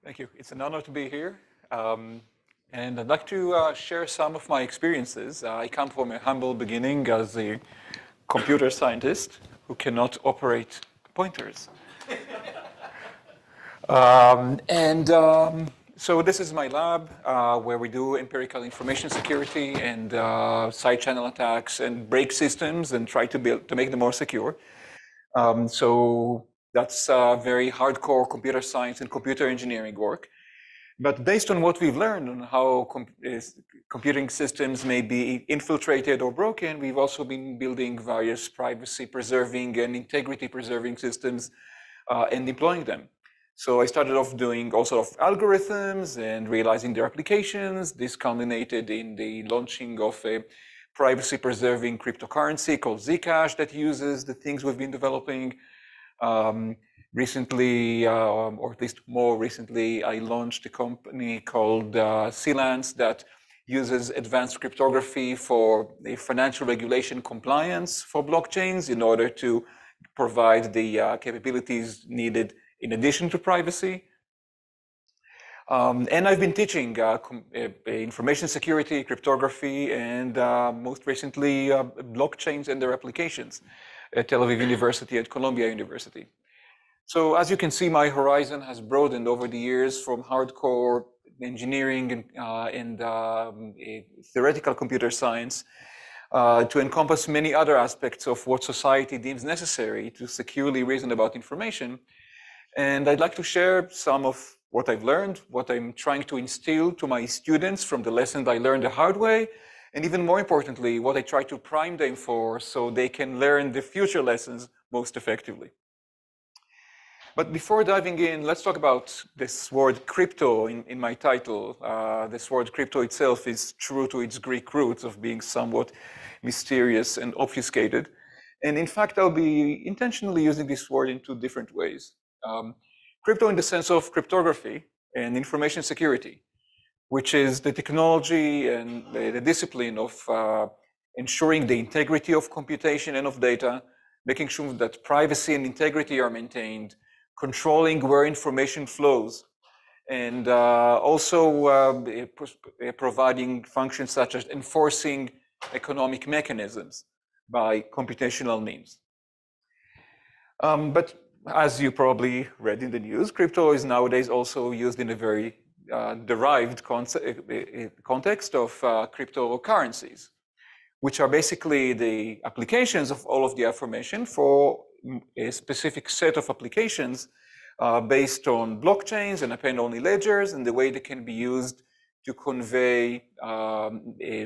Thank you. It's an honor to be here. And I'd like to share some of my experiences. I come from a humble beginning as a computer scientist who cannot operate pointers. So this is my lab where we do empirical information security and side channel attacks and break systems and try to make them more secure. So that's very hardcore computer science and computer engineering work. But based on what we've learned on how computing systems may be infiltrated or broken, we've also been building various privacy-preserving and integrity-preserving systems and deploying them. So I started off doing all sort of algorithms and realizing their applications. This culminated in the launching of a privacy-preserving cryptocurrency called Zcash that uses the things we've been developing. Recently, or at least more recently, I launched a company called Sealance that uses advanced cryptography for the financial regulation compliance for blockchains in order to provide the capabilities needed in addition to privacy. And I've been teaching information security, cryptography, and most recently blockchains and their applications at Tel Aviv University, at Columbia University. So as you can see, my horizon has broadened over the years from hardcore engineering and theoretical computer science to encompass many other aspects of what society deems necessary to securely reason about information. And I'd like to share some of what I've learned, what I'm trying to instill to my students from the lessons I learned the hard way, and even more importantly, what I try to prime them for so they can learn the future lessons most effectively. But before diving in, let's talk about this word crypto in my title. This word crypto itself is true to its Greek roots of being somewhat mysterious and obfuscated. And in fact, I'll be intentionally using this word in two different ways. Crypto in the sense of cryptography and information security, which is the technology and the discipline of ensuring the integrity of computation and of data, making sure that privacy and integrity are maintained, controlling where information flows, and also providing functions such as enforcing economic mechanisms by computational means. But as you probably read in the news, crypto is nowadays also used in a very derived context of cryptocurrencies, which are basically the applications of all of the aforementioned for a specific set of applications based on blockchains and append-only ledgers and the way they can be used to convey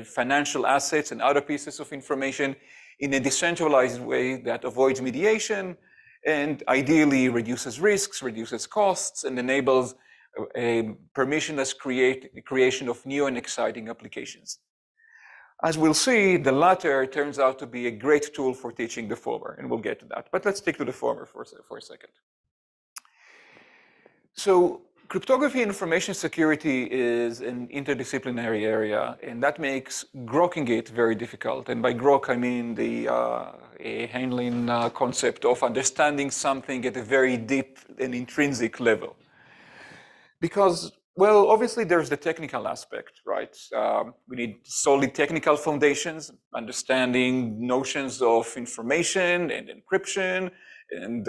financial assets and other pieces of information in a decentralized way that avoids mediation and ideally reduces risks, reduces costs, and enables a permissionless creation of new and exciting applications. As we'll see, the latter turns out to be a great tool for teaching the former, and we'll get to that. But let's stick to the former for a second. So cryptography and information security is an interdisciplinary area, and that makes grokking it very difficult. And by grok, I mean the handling concept of understanding something at a very deep and intrinsic level. Because, well, obviously there's the technical aspect, right? We need solid technical foundations, understanding notions of information and encryption and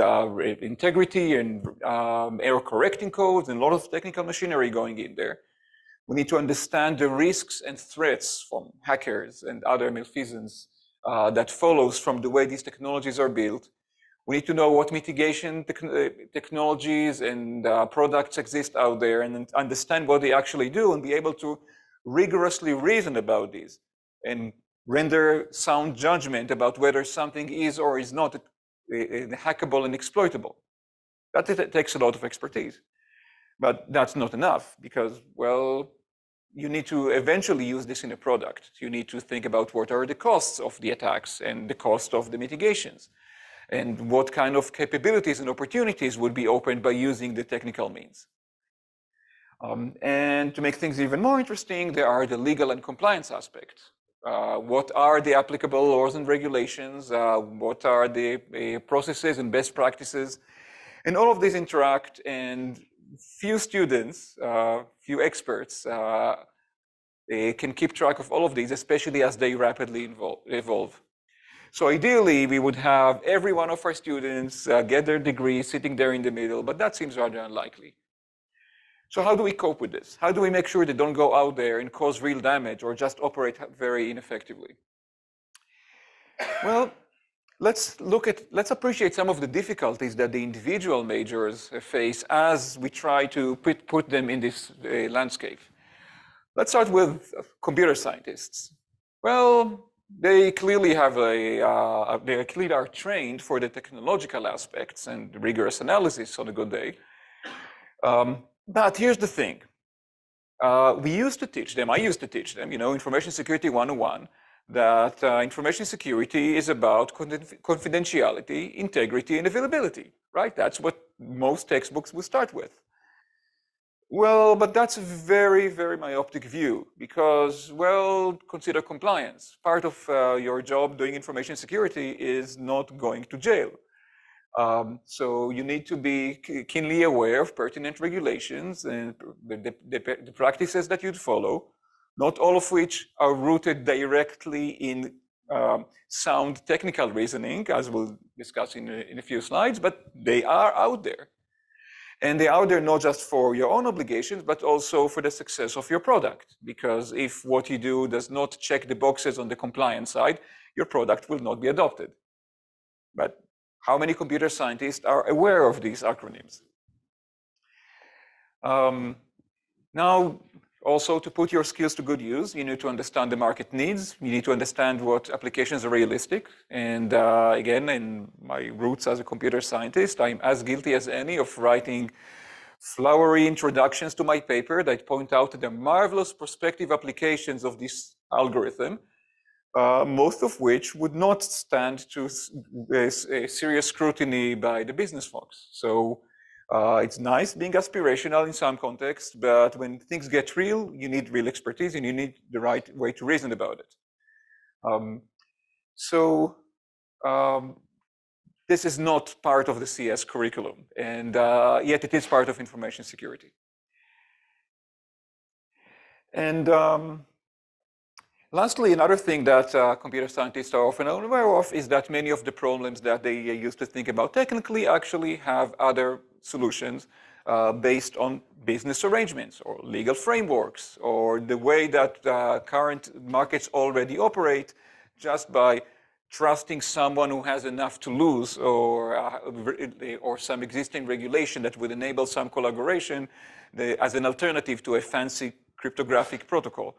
integrity and error correcting codes and a lot of technical machinery going in there. We need to understand the risks and threats from hackers and other malfeasance that follows from the way these technologies are built. We need to know what mitigation technologies and products exist out there and understand what they actually do and be able to rigorously reason about these and render sound judgment about whether something is or is not hackable and exploitable. That takes a lot of expertise. But that's not enough because, well, you need to eventually use this in a product. You need to think about what are the costs of the attacks and the cost of the mitigations, and what kind of capabilities and opportunities would be opened by using the technical means. And to make things even more interesting, there are the legal and compliance aspects. What are the applicable laws and regulations? What are the processes and best practices? And all of these interact and few students, few experts can keep track of all of these, especially as they rapidly evolve. So ideally, we would have every one of our students get their degree sitting there in the middle, but that seems rather unlikely. So how do we cope with this? How do we make sure they don't go out there and cause real damage or just operate very ineffectively? Well, let's appreciate some of the difficulties that the individual majors face as we try to put them in this landscape. Let's start with computer scientists. Well, they clearly have they clearly are trained for the technological aspects and rigorous analysis on a good day. But here's the thing. We used to teach them, I used to teach them, Information Security 101, that information security is about confidentiality, integrity, and availability, right? That's what most textbooks will start with. Well, but that's a very, very myopic view because, well, consider compliance. Part of your job doing information security is not going to jail. So you need to be keenly aware of pertinent regulations and the practices that you'd follow, not all of which are rooted directly in sound technical reasoning, as we'll discuss in a few slides, but they are out there. And they are there not just for your own obligations, but also for the success of your product. Because if what you do does not check the boxes on the compliance side, your product will not be adopted. But how many computer scientists are aware of these acronyms? Now, also to put your skills to good use, you need to understand the market needs. You need to understand what applications are realistic. And again, in my roots as a computer scientist, I'm as guilty as any of writing flowery introductions to my paper that point out the marvelous prospective applications of this algorithm, most of which would not stand to a serious scrutiny by the business folks. So it's nice being aspirational in some contexts, but when things get real, you need real expertise and you need the right way to reason about it. This is not part of the CS curriculum, and yet it is part of information security. And lastly, another thing that computer scientists are often unaware of is that many of the problems that they used to think about technically actually have other solutions based on business arrangements or legal frameworks or the way that current markets already operate just by trusting someone who has enough to lose or some existing regulation that would enable some collaboration as an alternative to a fancy cryptographic protocol.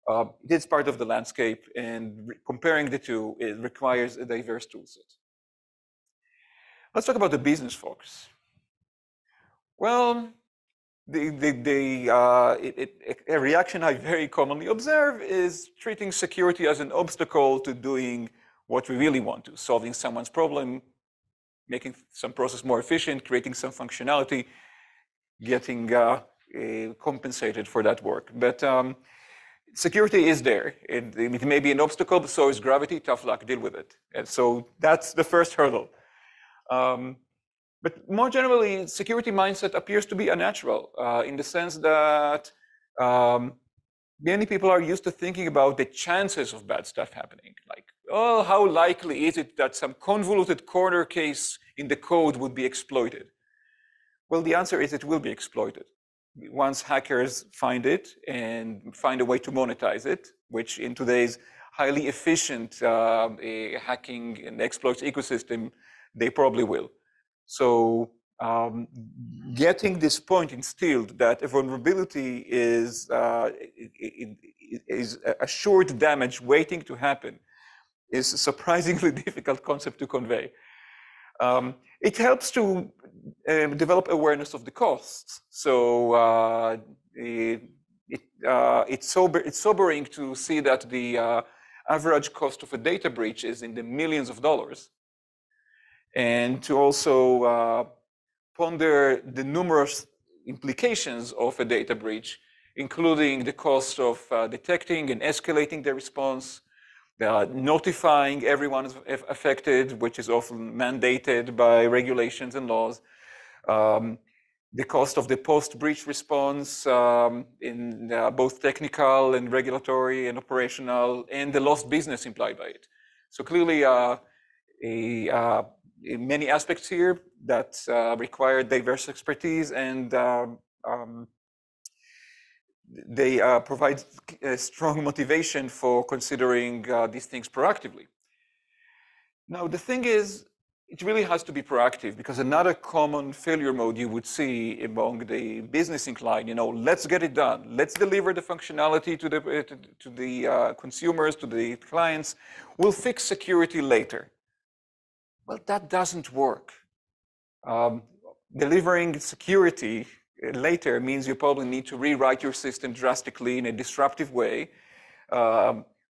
It is part of the landscape, and comparing the two, it requires a diverse toolset. Let's talk about the business folks. Well, a reaction I very commonly observe is treating security as an obstacle to doing what we really want to, solving someone's problem, making some process more efficient, creating some functionality, getting compensated for that work. But security is there. It may be an obstacle, but so is gravity. Tough luck, deal with it. And so that's the first hurdle. But more generally, security mindset appears to be unnatural in the sense that many people are used to thinking about the chances of bad stuff happening. Like, oh, how likely is it that some convoluted corner case in the code would be exploited? Well, the answer is it will be exploited. Once hackers find it and find a way to monetize it, which in today's highly efficient hacking and exploits ecosystem, they probably will. So getting this point instilled that a vulnerability is assured damage waiting to happen is a surprisingly difficult concept to convey. It helps to develop awareness of the costs. So it's sobering to see that the average cost of a data breach is in the millions of dollars. And to also ponder the numerous implications of a data breach, including the cost of detecting and escalating the response, notifying everyone affected, which is often mandated by regulations and laws, the cost of the post-breach response in both technical and regulatory and operational, and the lost business implied by it. So clearly, many aspects here that require diverse expertise, and they provide a strong motivation for considering these things proactively. Now, the thing is, it really has to be proactive, because another common failure mode you would see among the business inclined, let's get it done. Let's deliver the functionality to the consumers, to the clients. We'll fix security later. Well, that doesn't work. Delivering security later means you probably need to rewrite your system drastically in a disruptive way.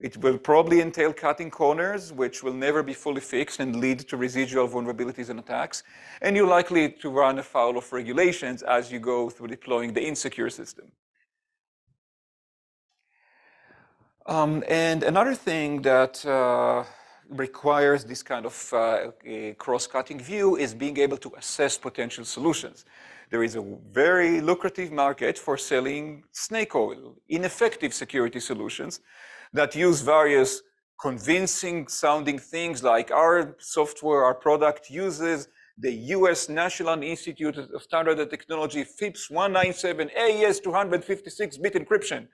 It will probably entail cutting corners, which will never be fully fixed and lead to residual vulnerabilities and attacks. And you're likely to run afoul of regulations as you go through deploying the insecure system. And another thing that requires this kind of cross-cutting view is being able to assess potential solutions. There is a very lucrative market for selling snake oil, ineffective security solutions that use various convincing sounding things like our software, our product uses the US National Institute of Standard and Technology FIPS 197 AES 256-bit encryption,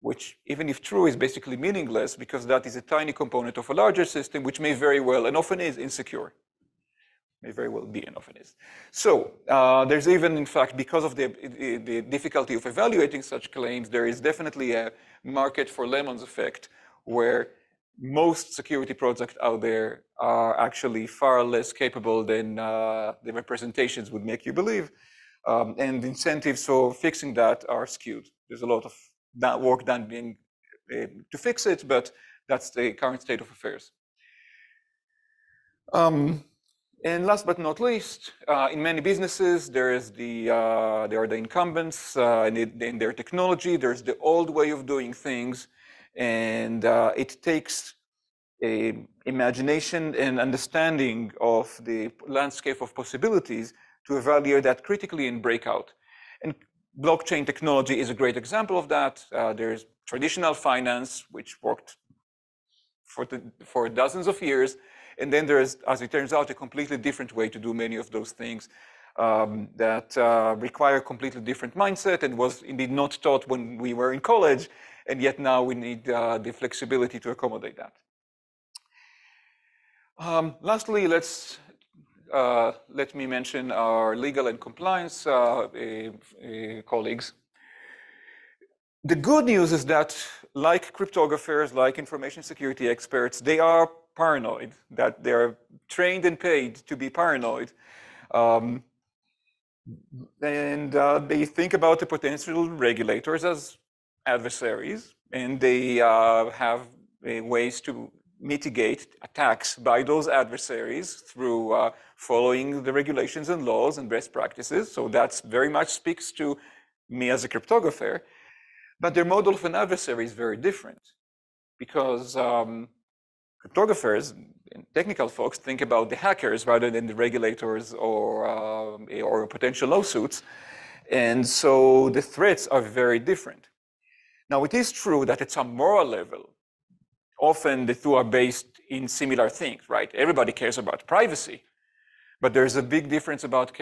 which, even if true, is basically meaningless, because that is a tiny component of a larger system, which may very well and often is insecure. May very well be and often is. So there's even, in fact, because of the difficulty of evaluating such claims, there is definitely a market for Lemon's effect, where most security products out there are actually far less capable than the representations would make you believe. And incentives for fixing that are skewed. There's a lot of that work done being to fix it, but that's the current state of affairs. And last but not least, in many businesses, there are the incumbents in their technology. There's the old way of doing things, and it takes a imagination and understanding of the landscape of possibilities to evaluate that critically and break out. And blockchain technology is a great example of that. There's traditional finance, which worked for dozens of years. And then there's, as it turns out, a completely different way to do many of those things that require a completely different mindset and was indeed not taught when we were in college. And yet now we need the flexibility to accommodate that. Lastly, let me mention our legal and compliance colleagues. The good news is that, like cryptographers, like information security experts, they are paranoid, that they're trained and paid to be paranoid. And they think about the potential regulators as adversaries, and they have ways to mitigate attacks by those adversaries through following the regulations and laws and best practices. So that very much speaks to me as a cryptographer. But their model of an adversary is very different, because cryptographers and technical folks think about the hackers rather than the regulators or potential lawsuits. And so the threats are very different. Now, it is true that at some moral level, often the two are based in similar things, right? Everybody cares about privacy, but there's a big difference about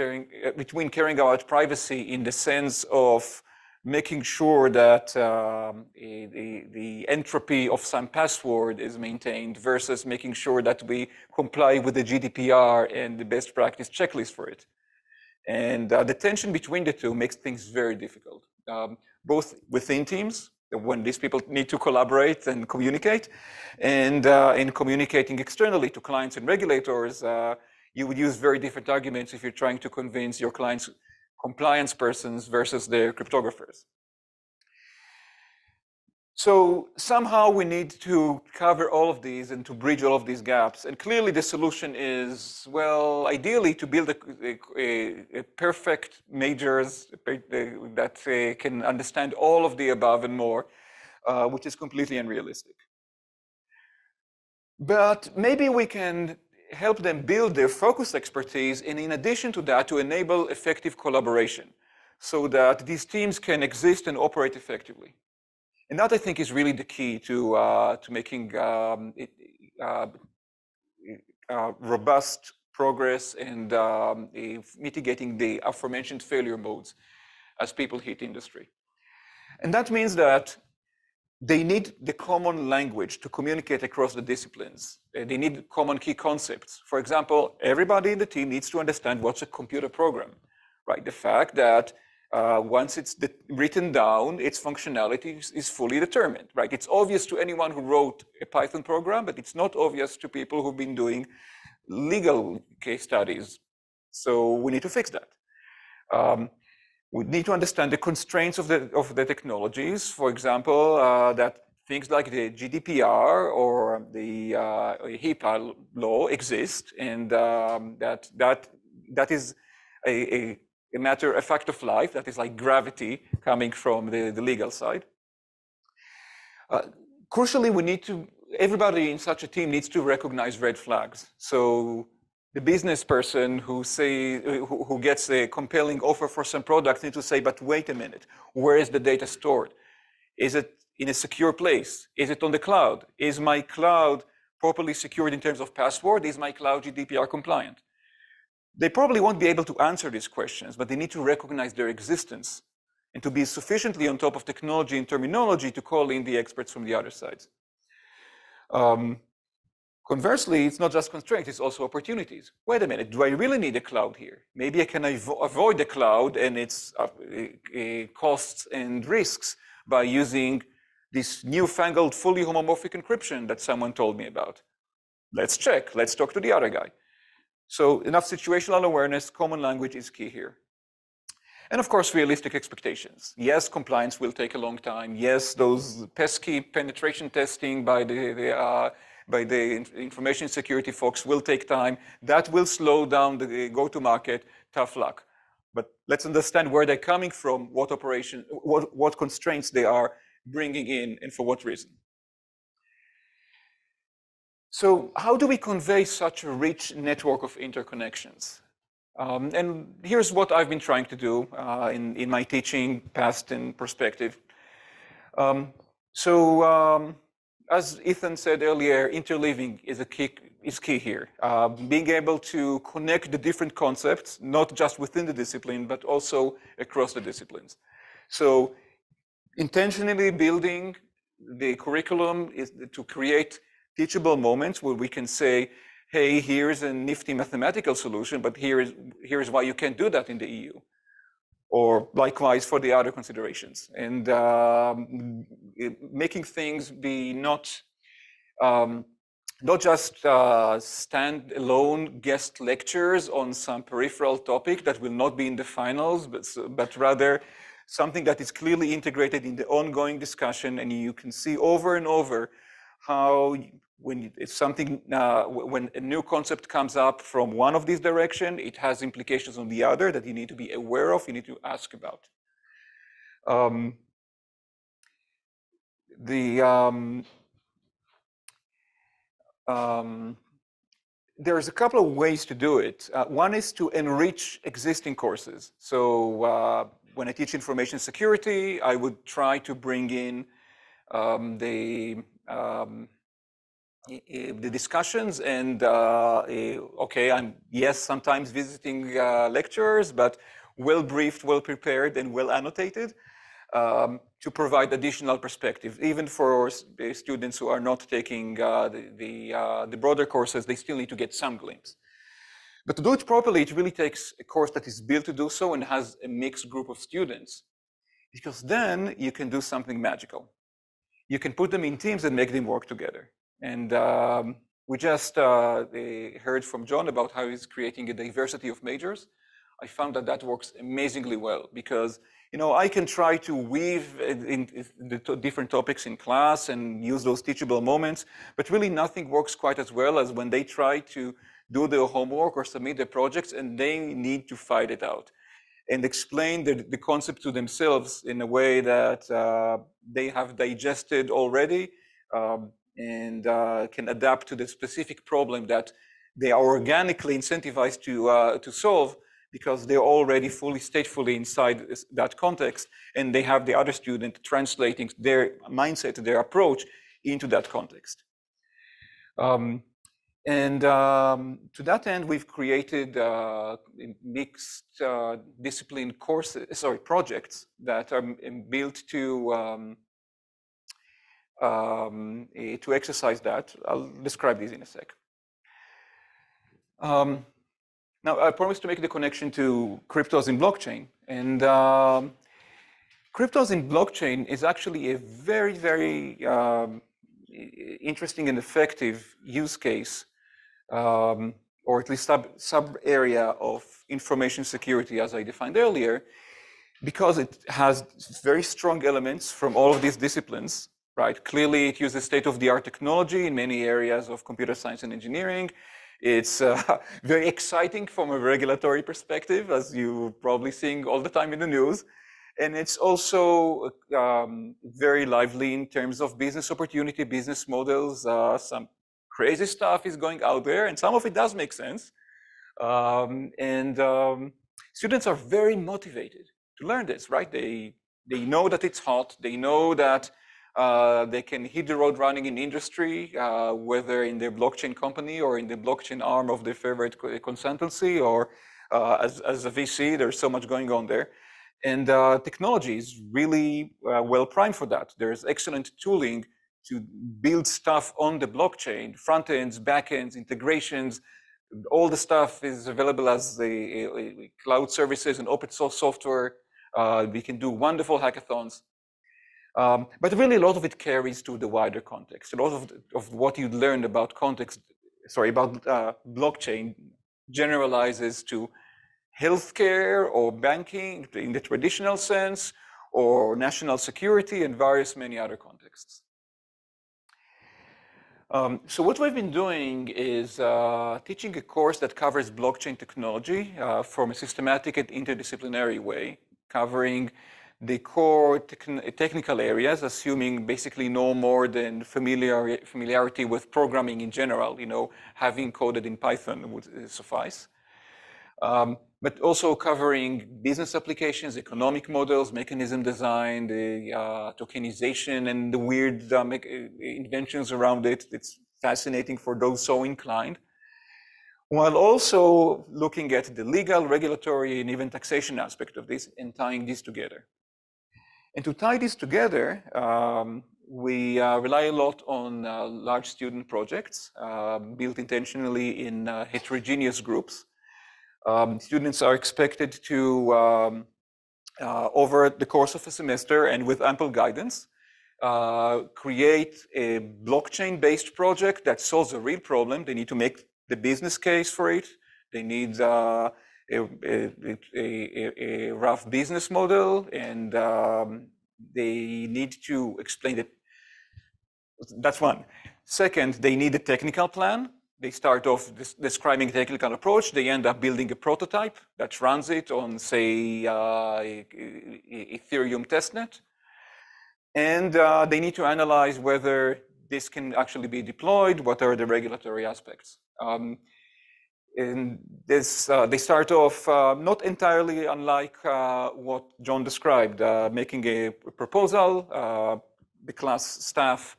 between caring about privacy in the sense of making sure that the entropy of some password is maintained versus making sure that we comply with the GDPR and the best practice checklist for it. And the tension between the two makes things very difficult, both within teams, when these people need to collaborate and communicate, and in communicating externally to clients and regulators. You would use very different arguments if you're trying to convince your clients compliance persons versus the cryptographers. So somehow we need to cover all of these and to bridge all of these gaps. And clearly the solution is, well, ideally to build a perfect majors that can understand all of the above and more, which is completely unrealistic. But maybe we can help them build their focus expertise, and in addition to that, to enable effective collaboration so that these teams can exist and operate effectively. And that, I think, is really the key to making robust progress and mitigating the aforementioned failure modes as people hit industry. And that means that they need the common language to communicate across the disciplines. They need common key concepts. For example, everybody in the team needs to understand what's a computer program, right? The fact that once it's written down, its functionality is fully determined, right? It's obvious to anyone who wrote a Python program, but it's not obvious to people who've been doing legal case studies. So we need to fix that. We need to understand the constraints of the technologies. For example, that things like the GDPR or the HIPAA law exist, and that is a fact of life. That is like gravity coming from the legal side. Crucially, everybody in such a team needs to recognize red flags. So the business person who gets a compelling offer for some product needs to say, but wait a minute, where is the data stored? Is it in a secure place? Is it on the cloud? Is my cloud properly secured in terms of password? Is my cloud GDPR compliant? They probably won't be able to answer these questions, but they need to recognize their existence and to be sufficiently on top of technology and terminology to call in the experts from the other sides. Conversely, it's not just constraints, it's also opportunities. Wait a minute, do I really need a cloud here? Maybe I can avoid the cloud and its costs and risks by using this newfangled fully homomorphic encryption that someone told me about. Let's check, let's talk to the other guy. So enough situational awareness, common language is key here. And of course, realistic expectations. Yes, compliance will take a long time. Yes, those pesky penetration testing by the information security folks will take time. That will slow down the go-to-market. Tough luck. But let's understand where they're coming from, what constraints they are bringing in, and for what reason. So how do we convey such a rich network of interconnections? And here's what I've been trying to do in my teaching, past and perspective. As Ethan said earlier, interleaving is key here. Being able to connect the different concepts, not just within the discipline, but also across the disciplines. So intentionally building the curriculum is to create teachable moments where we can say, hey, here's a nifty mathematical solution, but here's why you can't do that in the EU. Or likewise for the other considerations. And making things be not just stand-alone guest lectures on some peripheral topic that will not be in the finals, but rather something that is clearly integrated in the ongoing discussion, and you can see over and over how when a new concept comes up from one of these directions, it has implications on the other that you need to be aware of, you need to ask about. There's a couple of ways to do it. One is to enrich existing courses. So when I teach information security, I would try to bring in the discussions and okay, I'm sometimes visiting lectures, but well briefed, well prepared, and well annotated to provide additional perspective. Even for students who are not taking the broader courses, they still need to get some glimpse. But to do it properly, it really takes a course that is built to do so and has a mixed group of students, because then you can do something magical. You can put them in teams and make them work together. And we just heard from John about how he's creating a diversity of majors. I found that that works amazingly well because, you know, I can try to weave in the different topics in class and use those teachable moments, but really nothing works quite as well as when they try to do their homework or submit their projects and they need to fight it out and explain the concept to themselves in a way that they have digested already and can adapt to the specific problem that they are organically incentivized to solve because they're already fully statefully inside that context, and they have the other student translating their mindset, their approach into that context. To that end, we've created mixed discipline courses, projects that are built to exercise that. I'll describe these in a sec. Now, I promised to make the connection to cryptos in blockchain. And cryptos in blockchain is actually a very, very interesting and effective use case, or at least sub area of information security, as I defined earlier, because it has very strong elements from all of these disciplines, right? Clearly, it uses state-of-the-art technology in many areas of computer science and engineering. It's very exciting from a regulatory perspective, as you're probably seeing all the time in the news. And it's also very lively in terms of business opportunity, business models. Some crazy stuff is going out there, and some of it does make sense. Students are very motivated to learn this, right? They know that it's hot. They know that they can hit the road running in industry, whether in their blockchain company or in the blockchain arm of their favorite consultancy, or as a VC. There's so much going on there. And technology is really well primed for that. There's excellent tooling to build stuff on the blockchain, front ends, back ends, integrations. All the stuff is available as the cloud services and open source software. We can do wonderful hackathons. But really, a lot of it carries to the wider context. A lot of what you learned about blockchain generalizes to healthcare or banking in the traditional sense, or national security, and many other contexts. So what we've been doing is teaching a course that covers blockchain technology from a systematic and interdisciplinary way, covering the core technical areas, assuming basically no more than familiarity with programming in general. Having coded in Python would suffice. But also covering business applications, economic models, mechanism design, the tokenization, and the weird inventions around it. It's fascinating for those so inclined. While also looking at the legal, regulatory, and even taxation aspect of this and tying these together. And to tie this together, we rely a lot on large student projects built intentionally in heterogeneous groups. Students are expected to, over the course of a semester and with ample guidance, create a blockchain-based project that solves a real problem. They need to make the business case for it. They need a rough business model, and they need to explain it. That's one. Second, they need a technical plan. They start off describing the technical approach. They end up building a prototype that runs it on, say, Ethereum testnet. And they need to analyze whether this can actually be deployed, what are the regulatory aspects. And this, they start off not entirely unlike what John described, making a proposal. The class staff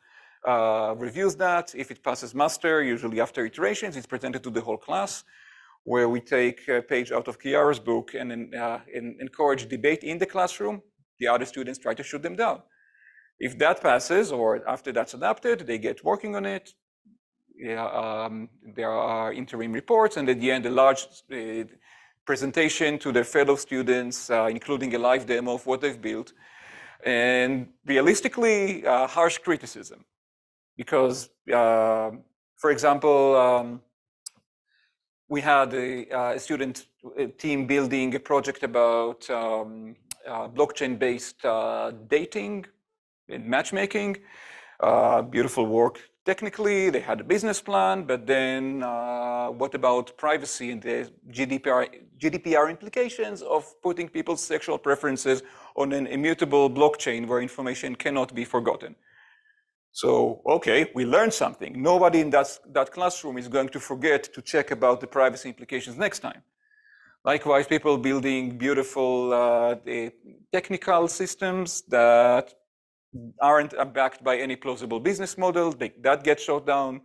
reviews that. If it passes muster, usually after iterations, it's presented to the whole class, where we take a page out of Chiara's book and encourage debate in the classroom. The other students try to shoot them down. If that passes, or after that's adapted, they get working on it. There are interim reports, and at the end, a large presentation to their fellow students, including a live demo of what they've built. And realistically, harsh criticism. Because, for example, we had a student team building a project about blockchain-based dating and matchmaking. Beautiful work technically. They had a business plan, but then what about privacy and the GDPR implications of putting people's sexual preferences on an immutable blockchain where information cannot be forgotten? So, okay, we learned something. Nobody in that classroom is going to forget to check about the privacy implications next time. Likewise, people building beautiful technical systems that aren't backed by any plausible business model, that gets shut down,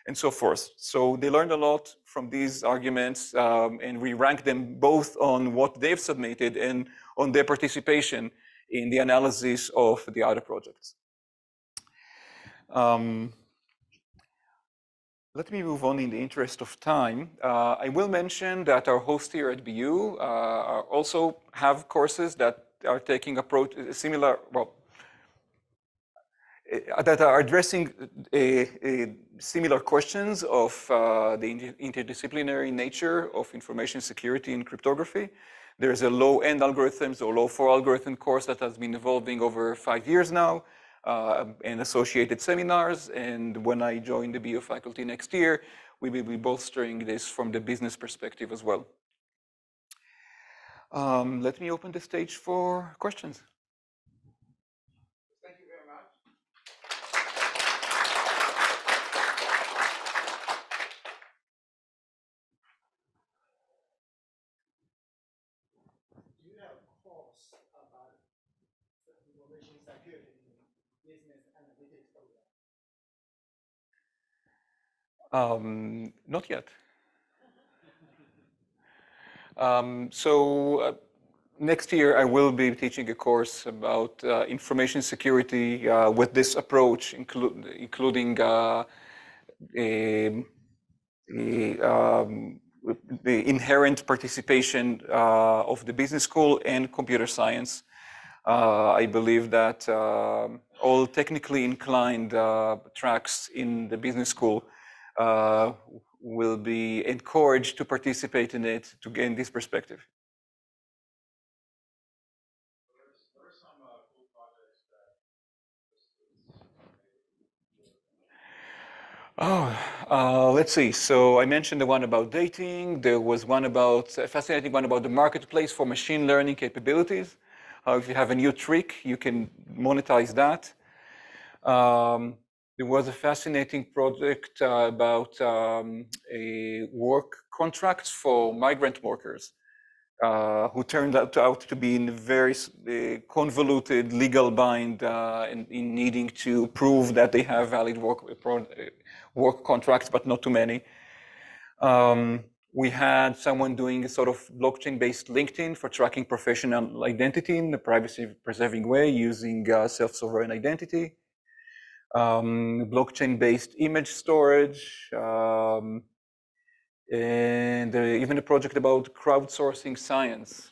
and so forth. So they learned a lot from these arguments, and we rank them both on what they've submitted and on their participation in the analysis of the other projects. Let me move on in the interest of time. I will mention that our hosts here at BU also have courses that are taking approach similar, well, that are addressing similar questions of the interdisciplinary nature of information security and cryptography. There's a low-end algorithms or low-4 algorithm course that has been evolving over 5 years now, and associated seminars. And when I join the BU faculty next year, we will be bolstering this from the business perspective as well. Let me open the stage for questions. Thank you very much. Do you have a course about information security in business analytics program? Not yet. Next year, I will be teaching a course about information security with this approach, including the inherent participation of the business school and computer science. I believe that all technically inclined tracks in the business school will be encouraged to participate in it to gain this perspective. What are some cool projects that Let's see. So I mentioned the one about dating. There was one about, a fascinating one about the marketplace for machine learning capabilities. If you have a new trick, you can monetize that. There was a fascinating project about work contracts for migrant workers who turned out to be in a very convoluted legal bind in needing to prove that they have valid work contracts, but not too many. We had someone doing a sort of blockchain-based LinkedIn for tracking professional identity in a privacy-preserving way using self-sovereign identity. Blockchain-based image storage, and even a project about crowdsourcing science.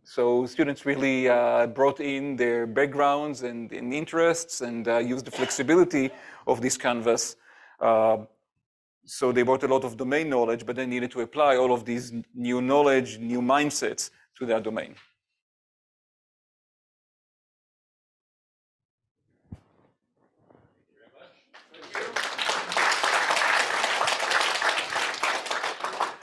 So students really brought in their backgrounds and interests and used the flexibility of this canvas. So they brought a lot of domain knowledge, but they needed to apply all of these new knowledge, new mindsets to their domain.